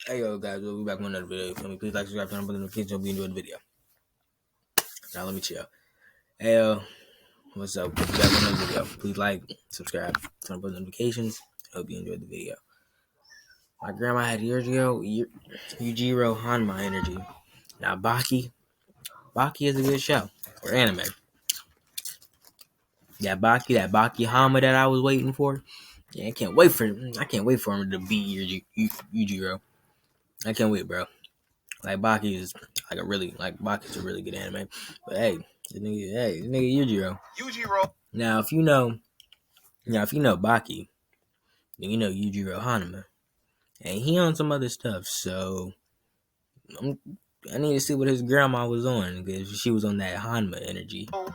Hey yo guys, we'll be back with another video. For me, please like, subscribe, turn on the notifications. Hope you enjoyed the video. Now let me chill. Hey yo, what's up? We'll be back with another video. Please like, subscribe, turn on the notifications. Hope you enjoyed the video. My grandma had Yujiro Hanma energy. Now Baki is a good show for anime. That Baki Hanma that I was waiting for. Yeah, I can't wait for him to beat Yujiro. I can't wait, bro. Like Baki's a really good anime. But hey, this nigga Yujiro. Now if you know Baki, then you know Yujiro Hanma. And he on some other stuff, so I need to see what his grandma was on, because she was on that Hanma energy. Hanma,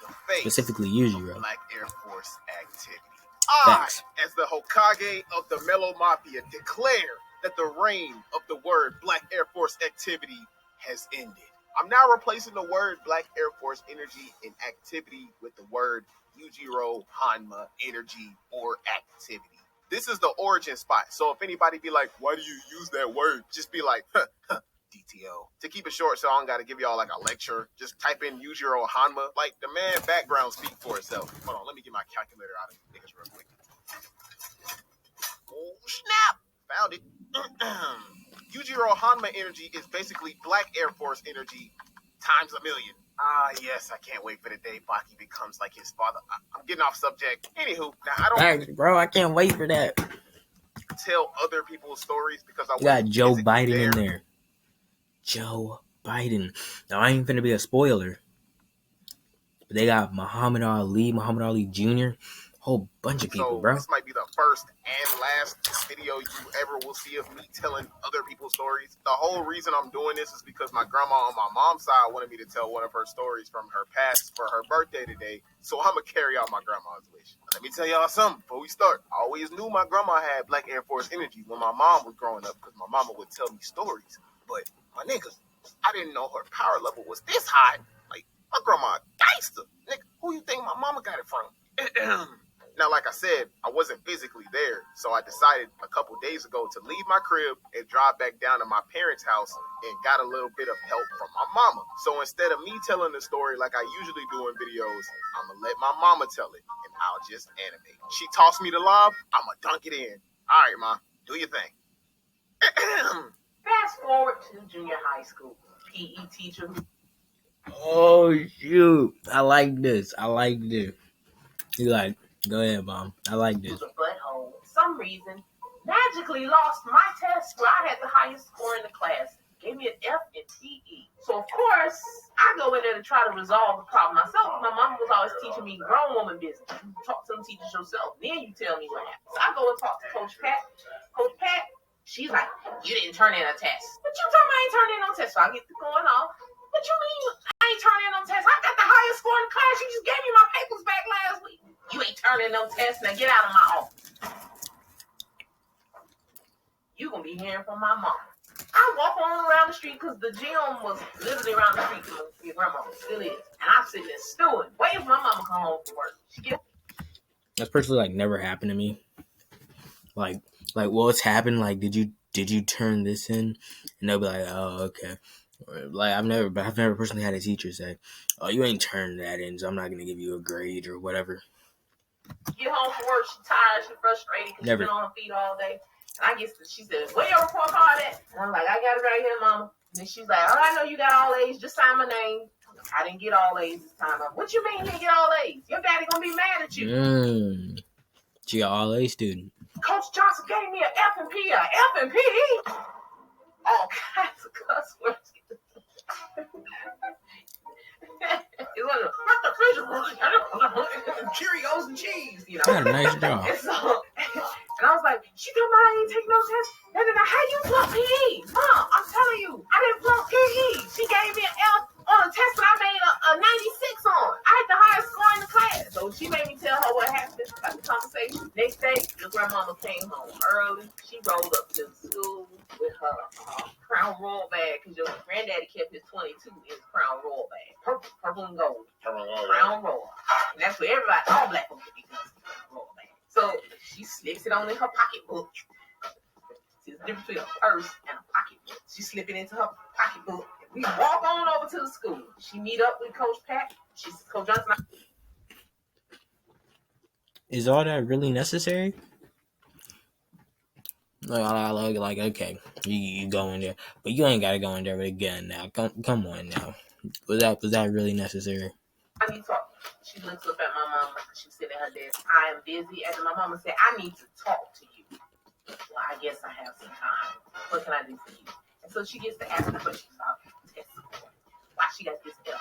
the face specifically Yujiro. Black Air Force activity. Facts. I, as the Hokage of the Mellow Mafia, declare that the reign of the word Black Air Force activity has ended. I'm now replacing the word Black Air Force energy in activity with the word Yujiro Hanma energy or activity. This is the origin spot. So if anybody be like, why do you use that word? Just be like, DTO. To keep it short, so I don't got to give y'all like a lecture. Just type in Yujiro Hanma. Like, the man background speak for itself. Hold on, let me get my calculator out of niggas real quick. Oh, snap! Found it. Yujiro Hanma energy is basically Black Air Force energy times a million. Yes, I can't wait for the day Baki becomes like his father. I'm getting off subject. Anywho, now I don't... Thanks, bro. I can't wait for that. Tell other people's stories because I got Joe Biden in there. Joe Biden. Now I ain't finna be a spoiler, but they got Muhammad Ali Jr. Whole bunch of people, bro. This might be the first and last video you ever will see of me telling other people's stories. The whole reason I'm doing this is because my grandma on my mom's side wanted me to tell one of her stories from her past for her birthday today. So I'm gonna carry out my grandma's wish. Let me tell y'all something before we start. I always knew my grandma had Black Air Force energy when my mom was growing up, because my mama would tell me stories. But my nigga, I didn't know her power level was this high. Like, my grandma gangster. Nigga, who you think my mama got it from? Now, like I said, I wasn't physically there, so I decided a couple days ago to leave my crib and drive back down to my parents' house and got a little bit of help from my mama. So instead of me telling the story like I usually do in videos, I'm gonna let my mama tell it, and I'll just animate. She tossed me the lob, I'ma dunk it in. All right, ma, do your thing. Fast forward to junior high school. PE teacher. Oh shoot! I like this. You like? Go ahead, Mom. I like this. Butthole. For some reason, magically lost my test where I had the highest score in the class. Gave me an F in PE. So of course, I go in there to try to resolve the problem myself. My mom was always teaching me grown woman business. You talk to them teachers yourself, then you tell me what happened. So I go and talk to Coach Pat. Coach Pat, she's like, you didn't turn in a test. But you told me I ain't turned in no test, so I get to going off. What you mean I ain't turning in no test? I got the highest score in the class. You just gave me my papers back last week. You ain't turning no test. Now get out of my office. You gonna be hearing from my mom. I walk on around the street because the gym was literally around the street from your grandma. Still is. And I'm sitting there stewing, waiting for my mama to come home from work. That's personally never happened to me. Like, well, it's happened. Like, did you turn this in? And they'll be like, oh, okay. Like, I've never personally had a teacher say, oh, you ain't turned that in, so I'm not gonna give you a grade or whatever. Get home from work, she tired, she frustrated because she's been on her feet all day. And I guess she said, where your report card at? And I'm like, I got it right here, mama. And then she's like, oh, I know you got all A's, just sign my name. I didn't get all A's this time. What you mean you didn't get all A's? Your daddy gonna be mad at you. She an all A student. Coach Johnson gave me an F and P, all kinds of cuss words. It was what the fridge Cheerios and cheese, you know. Got a nice job. And I was like, she told me I ain't take no test. And then how you flunk PE? Mom, I'm telling you, I didn't flunk PE. She gave me an F on a test that I made a 96 on. I had the highest score in the class. So she made me tell her what happened about the conversation. Next day, your grandmama came home early. She rolled up to school with her Crown Royal bag, because your granddaddy kept his 22 in his Crown Royal bag. Purple and gold. Crown Royal. And that's where everybody, all black folks get these Crown Royal bags. So she slips it on in her pocketbook. Says, the difference between a purse and a pocketbook. She slip it into her pocketbook. We walk on over to the school. She meet up with Coach Pat. She's Coach Johnson. Is all that really necessary? Like okay, you go in there, but you ain't gotta go in there with a gun now. Come on now. Was that really necessary? I need to talk. She looks up at my mama. She's sitting at her desk. I am busy. And my mama said, I need to talk to you. Well, I guess I have some time. What can I do for you? And so she gets to ask the questions about test score. Why she got this L.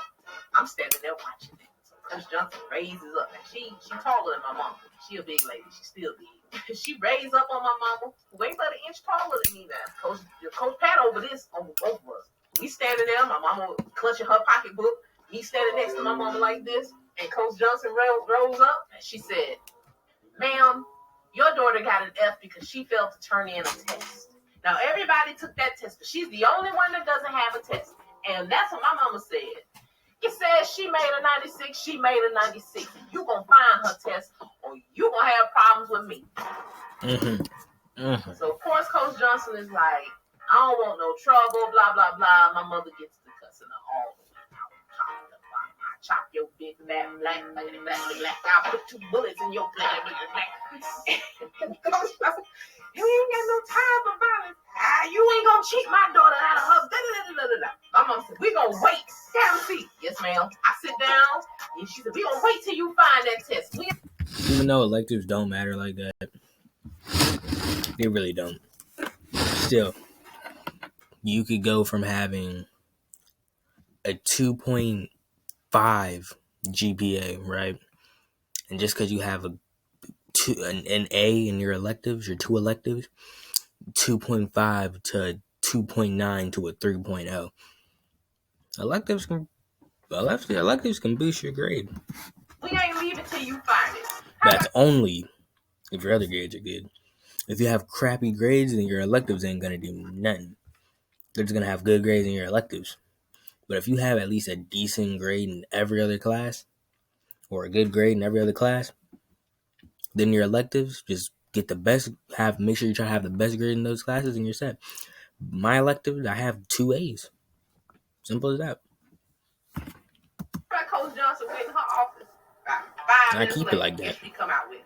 I'm standing there watching it. So Coach Johnson raises up. And she taller than my mama. She a big lady. She still big. She raised up on my mama. Way about an inch taller than me now. Coach Pat over both of us. We standing there. My mama clutching her pocketbook. Me standing next to my mama like this. And Coach Johnson rose up. And she said, ma'am, your daughter got an F because she failed to turn in a test. Now, everybody took that test, but she's the only one that doesn't have a test. And that's what my mama said. It says she made a 96, she made a 96. You gonna find her test, or you gonna have problems with me. So, of course, Coach Johnson is like, I don't want no trouble, blah, blah, blah. My mother gets to cussing her all the way out. I chop your big black. I'll put 2 bullets in your black. Coach Johnson, you ain't got no time for violence. You ain't gonna cheat my daughter out of her. My mom said, we gonna wait. Have a seat. Yes, ma'am. I sit down, and she said, we gonna wait till you find that test. Even though electives don't matter like that, they really don't. Still, you could go from having a 2.5 GPA, right? And just because you have an A in your electives, your 2 electives, 2.5 to 2.9 to a 3.0. Electives can boost your grade. We ain't leaving till you find it. That's only if your other grades are good. If you have crappy grades, then your electives ain't gonna do nothing. They're just gonna have good grades in your electives. But if you have at least a decent grade in every other class, or a good grade in every other class, then your electives just get the best. Make sure you try to have the best grade in those classes, and you're set. My electives, I have 2 A's. Simple as that. Coach Johnson went in her office. I keep it like that. She come out with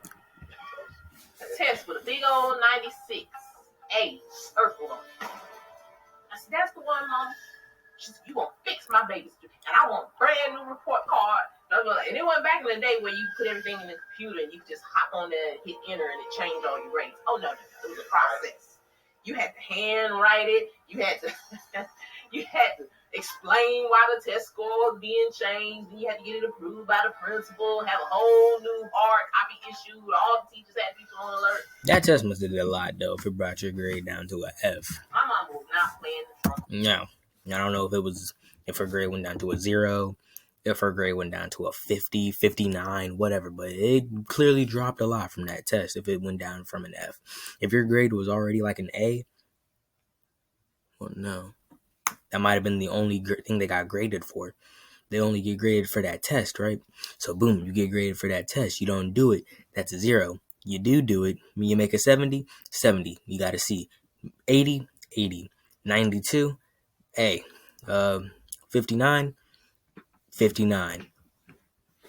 a test with a big old 96 A circle on it. I said, that's the one, Mom. She said, you gonna fix my baby's and I want a brand new report card. And it wasn't back in the day where you put everything in the computer and you could just hop on there and hit enter and it changed all your grades. Oh no, it was a process. You had to handwrite it. You had to explain why the test score was being changed. Then you had to get it approved by the principal. Have a whole new hard copy issued. All the teachers had to be on alert. That test must have did a lot though. If it brought your grade down to an F. My mom was not playing the trumpet. No, I don't know if her grade went down to a 0. If her grade went down to a 50, 59, whatever, but it clearly dropped a lot from that test if it went down from an F. If your grade was already like an A, well, no. That might have been the only thing they got graded for. They only get graded for that test, right? So, boom, you get graded for that test. You don't do it, that's a 0. You do it, you make a 70, 70. You got a C. 80, 80. 92, A. 59, 59.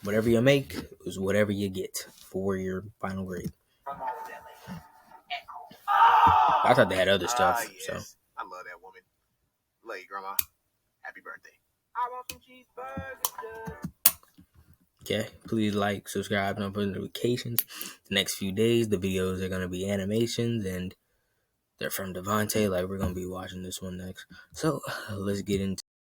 Whatever you make is whatever you get for your final grade. I thought they had other stuff. Yes. So I love that woman. Love you, Grandma. Happy birthday. I want some cheeseburgers. Okay, please like, subscribe, and put notifications. The next few days, the videos are gonna be animations, and they're from Devontae. Like we're gonna be watching this one next. So let's get into